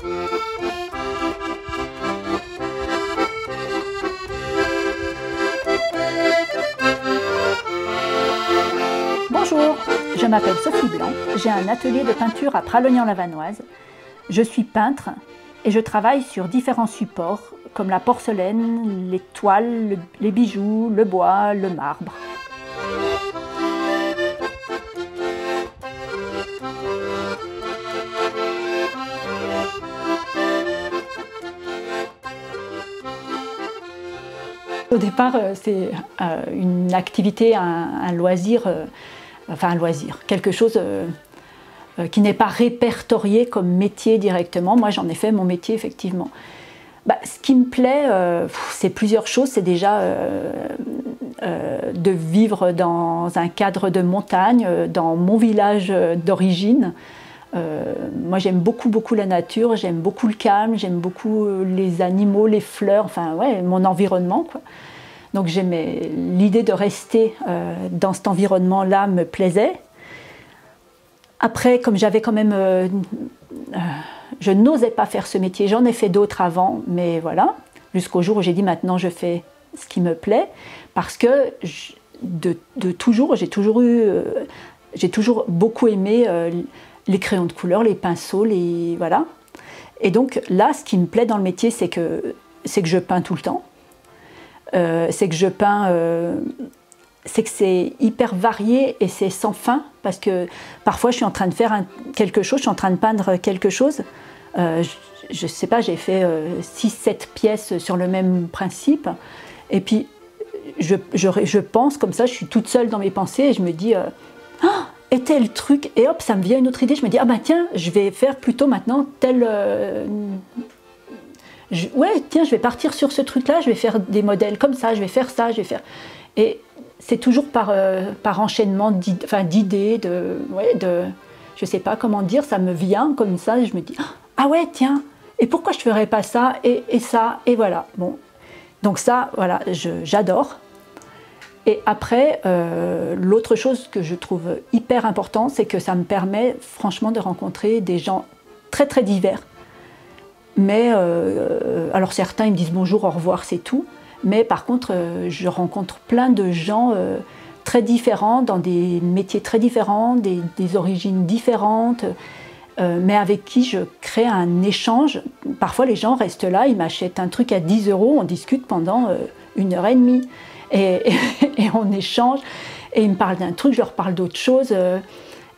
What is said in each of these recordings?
Bonjour, je m'appelle Sophie Blanc, j'ai un atelier de peinture à Pralognan-la-Vanoise. Je suis peintre et je travaille sur différents supports comme la porcelaine, les toiles, les bijoux, le bois, le marbre. Au départ, c'est une activité, un loisir, quelque chose qui n'est pas répertorié comme métier directement. Moi, j'en ai fait mon métier, effectivement. Ce qui me plaît, c'est plusieurs choses. C'est déjà de vivre dans un cadre de montagne, dans mon village d'origine. Moi, j'aime beaucoup la nature, j'aime beaucoup le calme, j'aime beaucoup les animaux, les fleurs, enfin, ouais, mon environnement, quoi. Donc, l'idée de rester dans cet environnement-là me plaisait. Après, comme j'avais quand même... je n'osais pas faire ce métier, j'en ai fait d'autres avant, mais voilà, jusqu'au jour où j'ai dit maintenant je fais ce qui me plaît, parce que j'ai toujours beaucoup aimé les crayons de couleur, les pinceaux, voilà. Et donc là, ce qui me plaît dans le métier, c'est que je peins tout le temps, c'est que je peins... c'est que c'est hyper varié et c'est sans fin, parce que parfois je suis en train de faire quelque chose, je suis en train de peindre quelque chose. Je ne sais pas, j'ai fait 6-7 pièces sur le même principe. Et puis je pense comme ça, je suis toute seule dans mes pensées et je me dis ah, et tel truc, et hop, ça me vient une autre idée. Je me dis ah bah tiens, je vais faire plutôt maintenant tel... ouais, tiens, je vais partir sur ce truc-là, je vais faire des modèles comme ça, je vais faire ça, je vais faire... Et c'est toujours par enchaînement d'idées, je ne sais pas comment dire, ça me vient comme ça, et je me dis ah ouais, tiens, et pourquoi je ne ferais pas ça, et ça, et voilà. Bon. Donc ça, voilà, j'adore. Et après, l'autre chose que je trouve hyper important, c'est que ça me permet franchement de rencontrer des gens très très divers. Mais, alors certains ils me disent bonjour, au revoir, c'est tout. Mais par contre, je rencontre plein de gens très différents, dans des métiers très différents, des origines différentes, mais avec qui je crée un échange. Parfois, les gens restent là, ils m'achètent un truc à 10 €, on discute pendant 1h30. Et on échange, et ils me parlent d'un truc, je leur parle d'autre chose.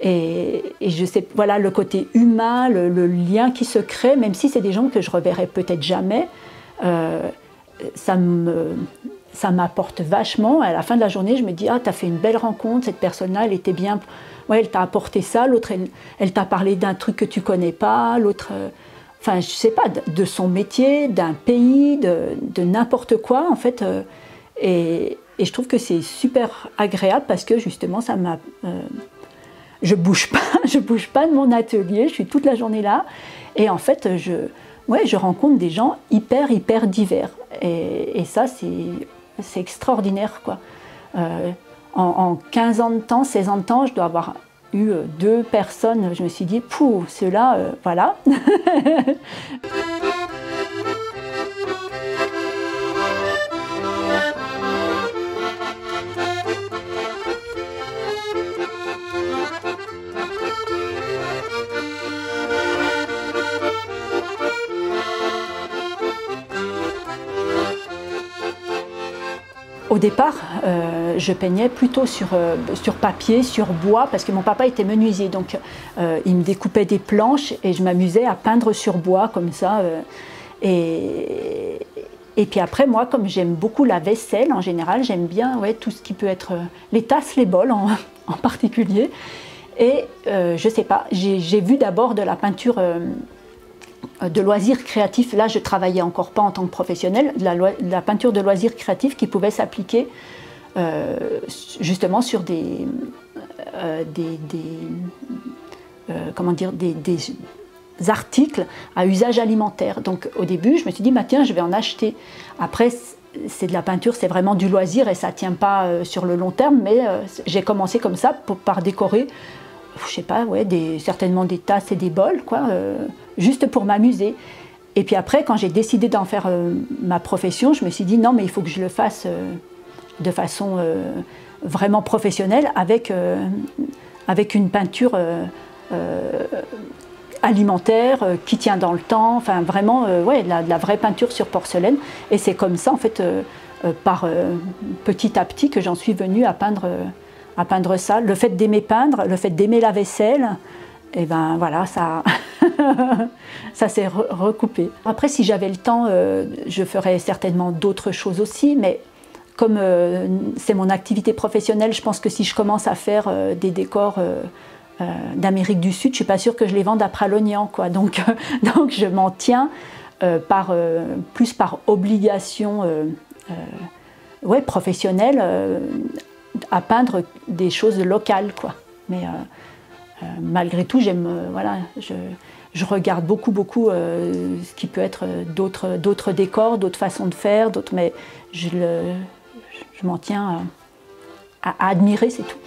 Et je sais, voilà, le côté humain, le lien qui se crée, même si c'est des gens que je reverrai peut-être jamais, ça m'apporte vachement. À la fin de la journée, je me dis, ah, t'as fait une belle rencontre, cette personne-là, elle était bien, ouais, elle t'a apporté ça, l'autre, elle t'a parlé d'un truc que tu connais pas, l'autre, enfin, je sais pas, de son métier, d'un pays, de n'importe quoi, en fait. Et je trouve que c'est super agréable parce que justement, ça m'a... je bouge pas de mon atelier, je suis toute la journée là. Et en fait, je rencontre des gens hyper divers. Et ça, c'est extraordinaire, quoi. En 15 ans de temps, 16 ans de temps, je dois avoir eu 2 personnes. Je me suis dit, pouh, ceux-là, voilà. Au départ, je peignais plutôt sur papier, sur bois, parce que mon papa était menuisier, donc il me découpait des planches et je m'amusais à peindre sur bois comme ça. Et puis après, moi, comme j'aime beaucoup la vaisselle en général, j'aime bien, ouais, tout ce qui peut être les tasses, les bols en particulier. Et je sais pas, j'ai vu d'abord de la peinture de loisirs créatifs. Là, je travaillais encore pas en tant que professionnelle, de la peinture de loisirs créatifs qui pouvait s'appliquer justement sur des articles à usage alimentaire. Donc au début, je me suis dit, bah, tiens, je vais en acheter. Après, c'est de la peinture, c'est vraiment du loisir et ça ne tient pas sur le long terme, mais j'ai commencé comme ça par décorer je sais pas, ouais, certainement des tasses et des bols, quoi, juste pour m'amuser. Et puis après, quand j'ai décidé d'en faire ma profession, je me suis dit non, mais il faut que je le fasse de façon vraiment professionnelle, avec une peinture alimentaire qui tient dans le temps, enfin vraiment, ouais, de la vraie peinture sur porcelaine. Et c'est comme ça, en fait, petit à petit, que j'en suis venue à peindre ça. Le fait d'aimer peindre, le fait d'aimer la vaisselle, et ben voilà, ça, ça s'est recoupé. Après, si j'avais le temps, je ferais certainement d'autres choses aussi, mais comme c'est mon activité professionnelle, je pense que si je commence à faire des décors d'Amérique du Sud, je ne suis pas sûre que je les vende à Pralognan, quoi. Donc je m'en tiens plus par obligation ouais, professionnelle à peindre des choses locales, quoi. Mais malgré tout, j'aime, voilà, je regarde beaucoup ce qui peut être d'autres décors, d'autres façons de faire, mais je m'en tiens à admirer, c'est tout.